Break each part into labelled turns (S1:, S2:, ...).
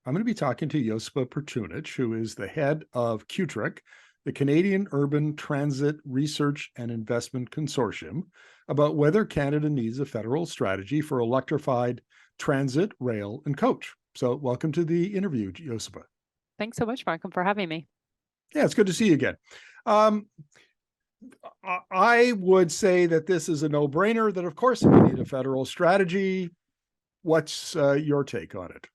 S1: I'm going to be talking to Josipa Pertunich, who is the head of QTRIC, the Canadian Urban Transit Research and Investment Consortium, about whether Canada needs a federal strategy for electrified transit, rail, and coach. So welcome to the interview, Josipa.
S2: Thanks so much, Markham, for having me.
S1: Yeah, it's good to see you again. I would say that this is a no-brainer, that of course we need a federal strategy. What's your take on it?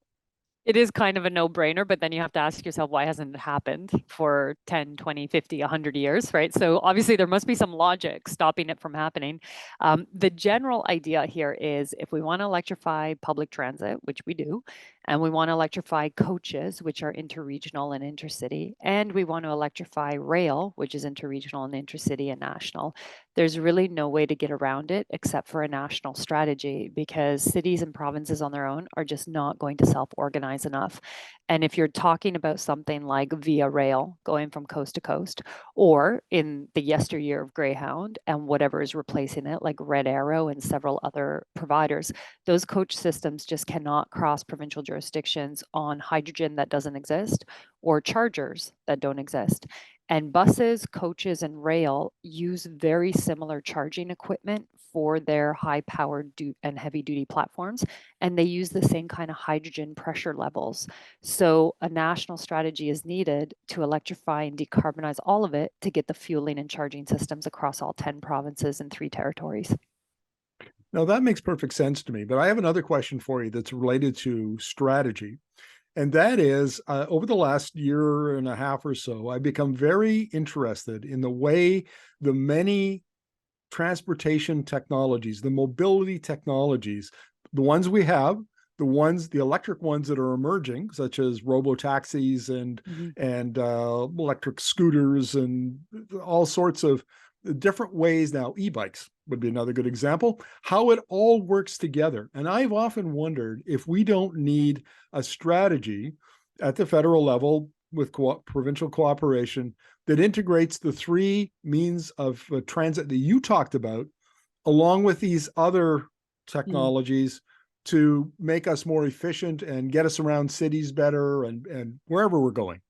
S2: It is kind of a no-brainer, but then you have to ask yourself, why hasn't it happened for 10, 20, 50, 100 years, right? So obviously there must be some logic stopping it from happening. The general idea here is if we want to electrify public transit, which we do, and we want to electrify coaches, which are interregional and intercity, and we want to electrify rail, which is interregional and intercity and national, there's really no way to get around it except for a national strategy, because cities and provinces on their own are just not going to self-organize enough. And if you're talking about something like Via Rail going from coast to coast, or in the yesteryear of Greyhound and whatever is replacing it, like Red Arrow and several other providers, those coach systems just cannot cross provincial jurisdictions on hydrogen that doesn't exist or chargers that don't exist. And buses, coaches, and rail use very similar charging equipment for their high-powered and heavy-duty platforms, and they use the same kind of hydrogen pressure levels. So a national strategy is needed to electrify and decarbonize all of it to get the fueling and charging systems across all 10 provinces and 3 territories.
S1: Now, that makes perfect sense to me, but I have another question for you that's related to strategy. And that is, over the last year and a half or so, I've become very interested in the way the many transportation technologies, the mobility technologies, the ones we have, the electric ones that are emerging, such as robo-taxis and electric scooters and all sorts of different ways now. E-bikes would be another good example, how it all works together. And I've often wondered if we don't need a strategy at the federal level with provincial cooperation that integrates the 3 means of transit that you talked about, along with these other technologies to make us more efficient and get us around cities better and wherever we're going.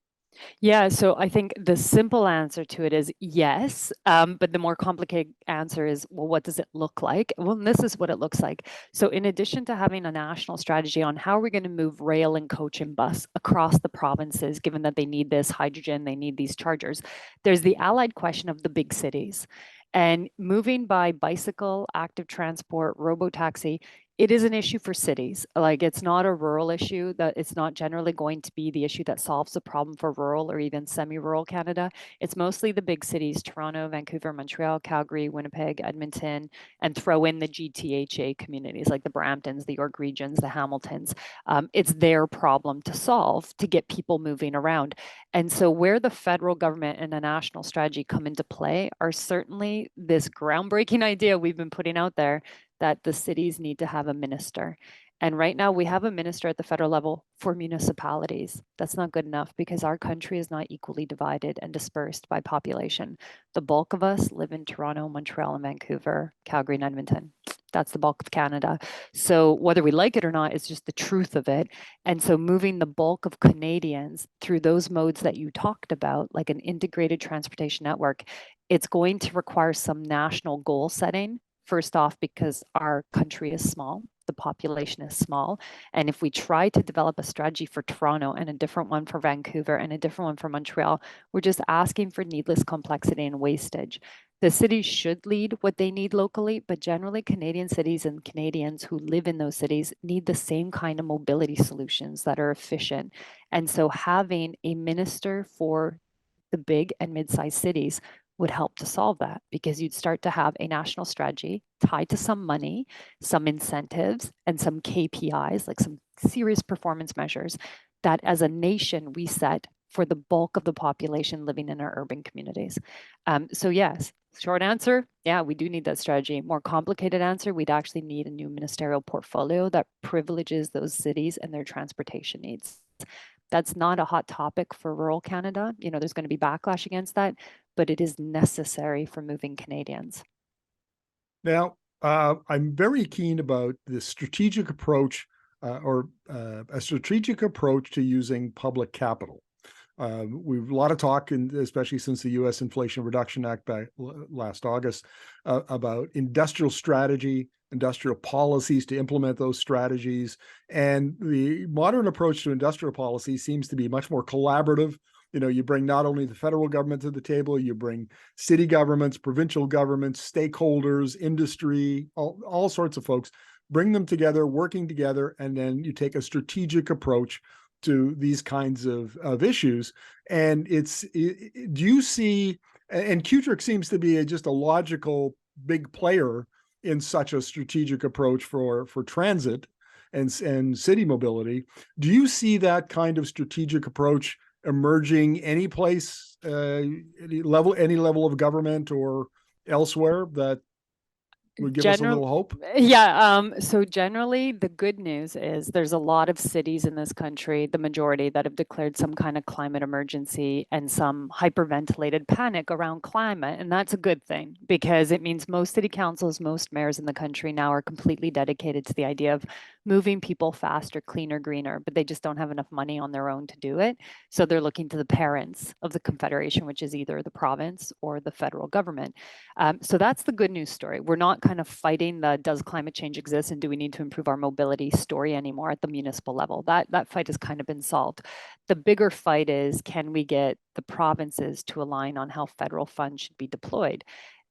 S2: Yeah, so I think the simple answer to it is yes, but the more complicated answer is, well, what does it look like? Well, this is what it looks like. So in addition to having a national strategy on how are we going to move rail and coach and bus across the provinces, given that they need this hydrogen, they need these chargers, there's the allied question of the big cities. And moving by bicycle, active transport, robo-taxi, it is an issue for cities. Like, it's not a rural issue, that it's not generally going to be the issue that solves the problem for rural or even semi-rural Canada. It's mostly the big cities, Toronto, Vancouver, Montreal, Calgary, Winnipeg, Edmonton, and throw in the GTHA communities like the Bramptons, the York Regions, the Hamiltons. It's their problem to solve to get people moving around. And so where the federal government and a national strategy come into play are certainly this groundbreaking idea we've been putting out there that the cities need to have a minister. And right now we have a minister at the federal level for municipalities. That's not good enough because our country is not equally divided and dispersed by population. The bulk of us live in Toronto, Montreal, and Vancouver, Calgary, and Edmonton. That's the bulk of Canada. So whether we like it or not, it's just the truth of it. And so moving the bulk of Canadians through those modes that you talked about, like an integrated transportation network, it's going to require some national goal setting. First off, because our country is small, the population is small. And if we try to develop a strategy for Toronto and a different one for Vancouver and a different one for Montreal, we're just asking for needless complexity and wastage. The cities should lead what they need locally, but generally Canadian cities and Canadians who live in those cities need the same kind of mobility solutions that are efficient. And so having a minister for the big and mid-sized cities would help to solve that, because you'd start to have a national strategy tied to some money, some incentives, and some KPIs, like some serious performance measures that as a nation we set for the bulk of the population living in our urban communities. So yes, short answer, yeah, we do need that strategy. More complicated answer, we'd actually need a new ministerial portfolio that privileges those cities and their transportation needs. That's not a hot topic for rural Canada. You know, there's going to be backlash against that, but it is necessary for moving Canadians.
S1: Now, I'm very keen about the strategic approach a strategic approach to using public capital. We've a lot of talk, especially since the U.S. Inflation Reduction Act back last August, about industrial strategy, industrial policies to implement those strategies. And the modern approach to industrial policy seems to be much more collaborative. You bring not only the federal government to the table, you bring city governments, provincial governments, stakeholders, industry, all sorts of folks, bring them together, working together, and then you take a strategic approach to these kinds of issues. And do you see, and Kutrick seems to be just a logical big player in such a strategic approach for transit and city mobility. Do you see that kind of strategic approach emerging any place, any level of government or elsewhere, that would give us a little hope?
S2: Yeah. So generally, the good news is there's a lot of cities in this country, the majority, that have declared some kind of climate emergency and some hyperventilated panic around climate. And that's a good thing, because it means most city councils, most mayors in the country now are completely dedicated to the idea of moving people faster, cleaner, greener, but they just don't have enough money on their own to do it. So they're looking to the parents of the Confederation, which is either the province or the federal government. So that's the good news story. We're not kind of fighting the does climate change exist and do we need to improve our mobility story anymore at the municipal level. That fight has kind of been solved. The bigger fight is, can we get the provinces to align on how federal funds should be deployed?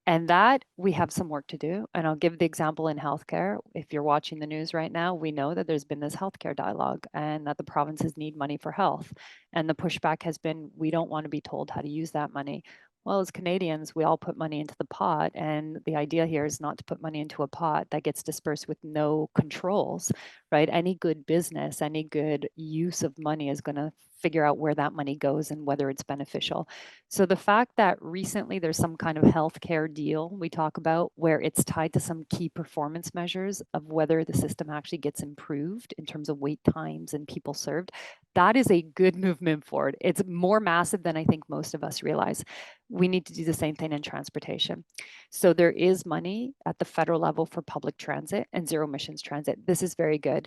S2: And that we have some work to do. And I'll give the example in healthcare. If you're watching the news right now, we know that there's been this healthcare dialogue and that the provinces need money for health. And the pushback has been, we don't want to be told how to use that money. Well, as Canadians, we all put money into the pot. And the idea here is not to put money into a pot that gets dispersed with no controls, right? Any good business, any good use of money is going to figure out where that money goes and whether it's beneficial. So the fact that recently there's some kind of healthcare deal we talk about where it's tied to some key performance measures of whether the system actually gets improved in terms of wait times and people served, that is a good movement forward. It's more massive than I think most of us realize. We need to do the same thing in transportation. So there is money at the federal level for public transit and zero emissions transit. This is very good.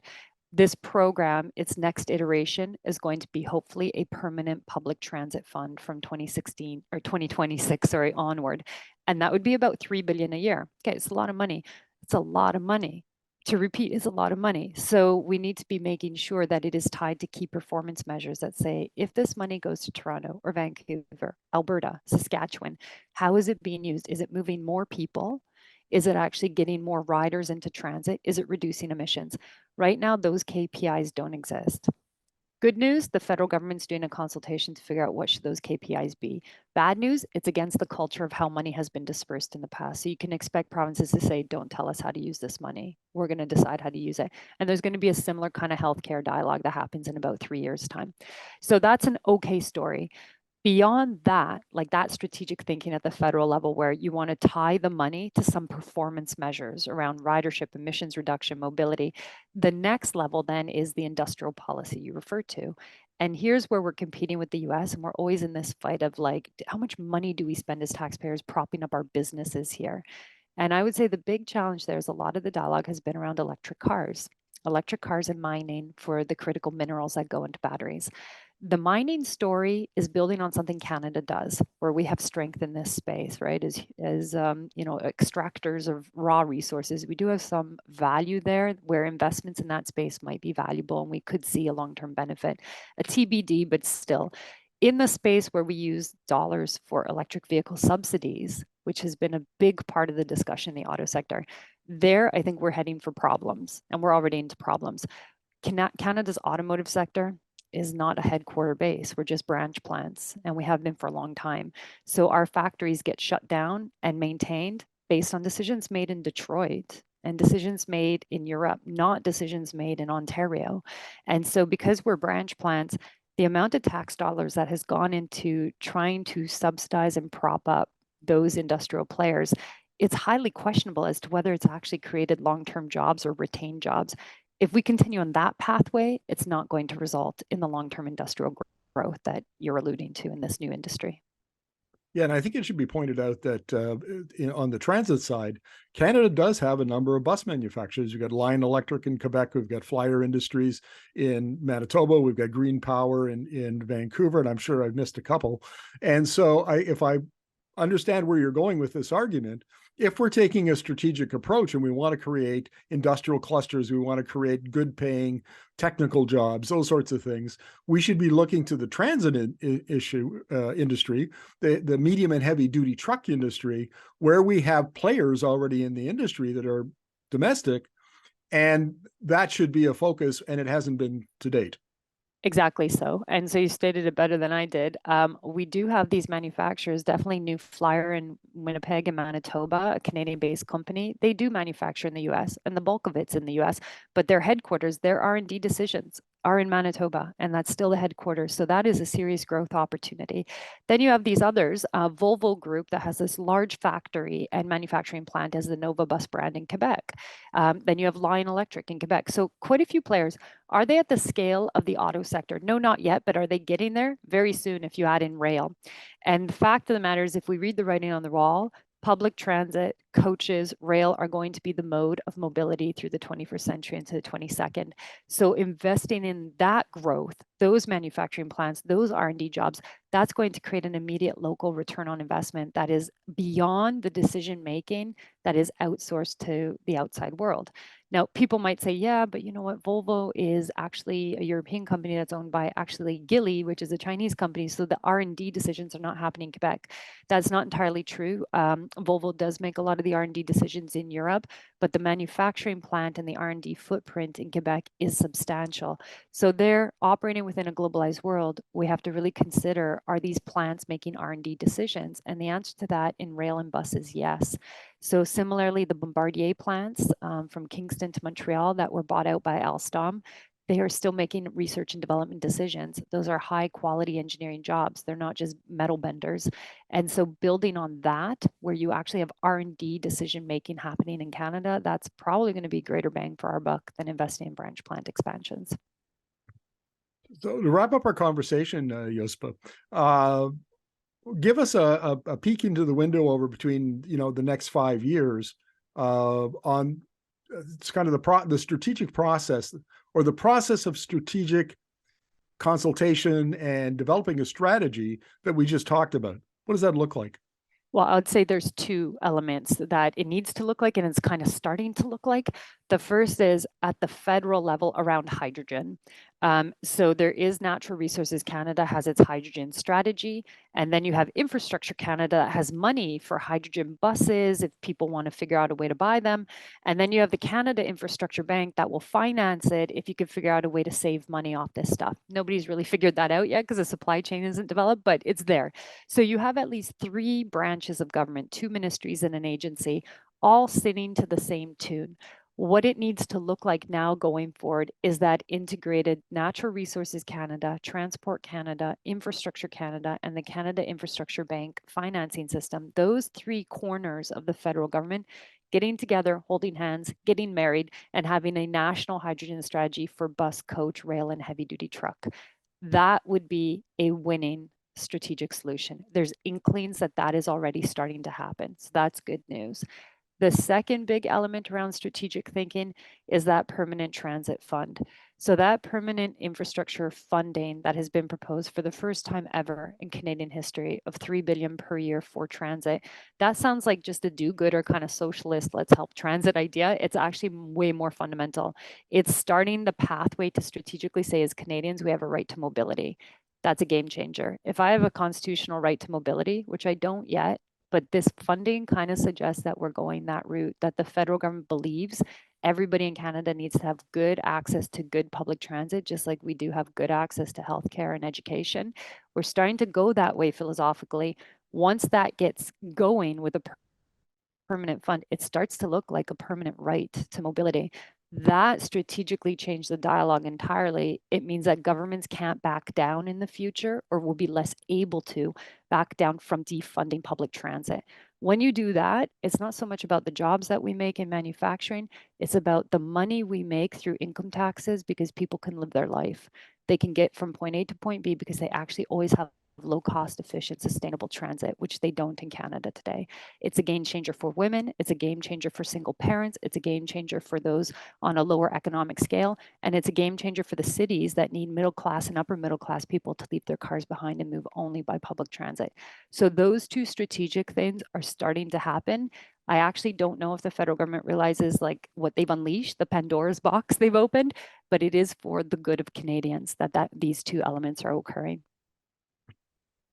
S2: This program, its next iteration, is going to be hopefully a permanent public transit fund from 2016 or 2026, sorry, onward. And that would be about 3 billion a year. Okay, it's a lot of money. It's a lot of money. To repeat, is a lot of money. So we need to be making sure that it is tied to key performance measures that say, if this money goes to Toronto or Vancouver, Alberta, Saskatchewan, how is it being used? Is it moving more people? Is it actually getting more riders into transit? Is it reducing emissions? Right now, those KPIs don't exist. Good news, the federal government's doing a consultation to figure out what should those KPIs be. Bad news, it's against the culture of how money has been dispersed in the past. So you can expect provinces to say, don't tell us how to use this money. We're going to decide how to use it. And there's going to be a similar kind of healthcare dialogue that happens in about 3 years' time. So that's an okay story. Beyond that, like that strategic thinking at the federal level where you want to tie the money to some performance measures around ridership, emissions reduction, mobility, the next level then is the industrial policy you refer to. And here's where we're competing with the US, and we're always in this fight of like, how much money do we spend as taxpayers propping up our businesses here? And I would say the big challenge there is a lot of the dialogue has been around electric cars and mining for the critical minerals that go into batteries. The mining story is building on something Canada does, where we have strength in this space, right? As extractors of raw resources, we do have some value there, where investments in that space might be valuable, and we could see a long-term benefit. A TBD, but still, in the space where we use dollars for electric vehicle subsidies, which has been a big part of the discussion in the auto sector, there I think we're heading for problems, and we're already into problems. Canada's automotive sector is not a headquarter base. We're just branch plants, and we have been for a long time. So our factories get shut down and maintained based on decisions made in Detroit and decisions made in Europe, not decisions made in Ontario. And so because we're branch plants, the amount of tax dollars that has gone into trying to subsidize and prop up those industrial players, it's highly questionable as to whether it's actually created long-term jobs or retained jobs. If we continue on that pathway, it's not going to result in the long-term industrial growth that you're alluding to in this new industry.
S1: Yeah, and I think it should be pointed out that on the transit side, Canada does have a number of bus manufacturers. You've got Lion Electric in Quebec, we've got Flyer Industries in Manitoba, we've got Green Power in Vancouver, and I'm sure I've missed a couple. And so if I understand where you're going with this argument, if we're taking a strategic approach and we want to create industrial clusters, we want to create good paying technical jobs, those sorts of things, we should be looking to the transit industry, the medium and heavy duty truck industry, where we have players already in the industry that are domestic, and that should be a focus, and it hasn't been to date.
S2: Exactly so. And so you stated it better than I did. We do have these manufacturers, definitely New Flyer in Winnipeg and Manitoba, a Canadian-based company. They do manufacture in the US, and the bulk of it's in the US, but their headquarters, their R&D decisions are in Manitoba, and that's still the headquarters. So that is a serious growth opportunity. Then you have these others, Volvo Group that has this large factory and manufacturing plant as the Nova Bus brand in Quebec. Then you have Lion Electric in Quebec. So quite a few players. Are they at the scale of the auto sector? No, not yet, but are they getting there? Very soon if you add in rail. And the fact of the matter is, if we read the writing on the wall, public transit, coaches, rail are going to be the mode of mobility through the 21st century into the 22nd. So investing in that growth, those manufacturing plants, those R&D jobs, that's going to create an immediate local return on investment that is beyond the decision making that is outsourced to the outside world. Now, people might say, yeah, but you know what? Volvo is actually a European company that's owned by actually Geely, which is a Chinese company. So the R&D decisions are not happening in Quebec. That's not entirely true. Volvo does make a lot of the R&D decisions in Europe, but the manufacturing plant and the R&D footprint in Quebec is substantial. So they're operating within a globalized world. We have to really consider, are these plants making R&D decisions? And the answer to that in rail and bus is yes. So similarly, the Bombardier plants from Kingston to Montreal that were bought out by Alstom, they are still making research and development decisions. Those are high quality engineering jobs. They're not just metal benders. And so building on that, where you actually have R&D decision making happening in Canada, that's probably going to be greater bang for our buck than investing in branch plant expansions.
S1: So to wrap up our conversation, Jospa, give us a peek into the window over between the next 5 years on it's kind of the strategic process, or the process of strategic consultation and developing a strategy that we just talked about. What does that look like?
S2: Well, I would say there's two elements that it needs to look like, and it's kind of starting to look like. The first is at the federal level around hydrogen. So there is Natural Resources Canada has its hydrogen strategy, and then you have Infrastructure Canada that has money for hydrogen buses if people want to figure out a way to buy them. And then you have the Canada Infrastructure Bank that will finance it if you could figure out a way to save money off this stuff. Nobody's really figured that out yet because the supply chain isn't developed, but it's there. So you have at least three branches of government, two ministries and an agency, all sitting to the same tune. What it needs to look like now going forward is that integrated Natural Resources Canada, Transport Canada, Infrastructure Canada, and the Canada Infrastructure Bank financing system. Those three corners of the federal government getting together, holding hands, getting married, and having a national hydrogen strategy for bus, coach, rail, and heavy duty truck. That would be a winning strategic solution. There's inklings that that is already starting to happen. So that's good news. The second big element around strategic thinking is that permanent transit fund. So that permanent infrastructure funding that has been proposed for the first time ever in Canadian history of 3 billion per year for transit. That sounds like just a do-gooder kind of socialist, let's help transit idea. It's actually way more fundamental. It's starting the pathway to strategically say, as Canadians, we have a right to mobility. That's a game changer. If I have a constitutional right to mobility, which I don't yet, but this funding kind of suggests that we're going that route, that the federal government believes everybody in Canada needs to have good access to good public transit, just like we do have good access to healthcare and education. We're starting to go that way philosophically. Once that gets going with a permanent fund, it starts to look like a permanent right to mobility. That strategically changed the dialogue entirely. It means that governments can't back down in the future, or will be less able to back down from defunding public transit. When you do that, it's not so much about the jobs that we make in manufacturing, it's about the money we make through income taxes because people can live their life. They can get from point A to point B because they actually always have low cost, efficient, sustainable transit, which they don't in Canada today. It's a game changer for women. It's a game changer for single parents. It's a game changer for those on a lower economic scale. And it's a game changer for the cities that need middle class and upper middle class people to leave their cars behind and move only by public transit. So those two strategic things are starting to happen. I actually don't know if the federal government realizes like what they've unleashed, the Pandora's box they've opened, but it is for the good of Canadians that these two elements are occurring.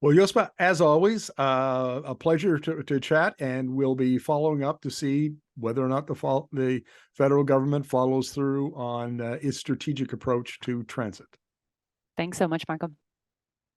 S1: Well, Josipa, as always, a pleasure to chat, and we'll be following up to see whether or not the federal government follows through on its strategic approach to transit.
S2: Thanks so much, Markham.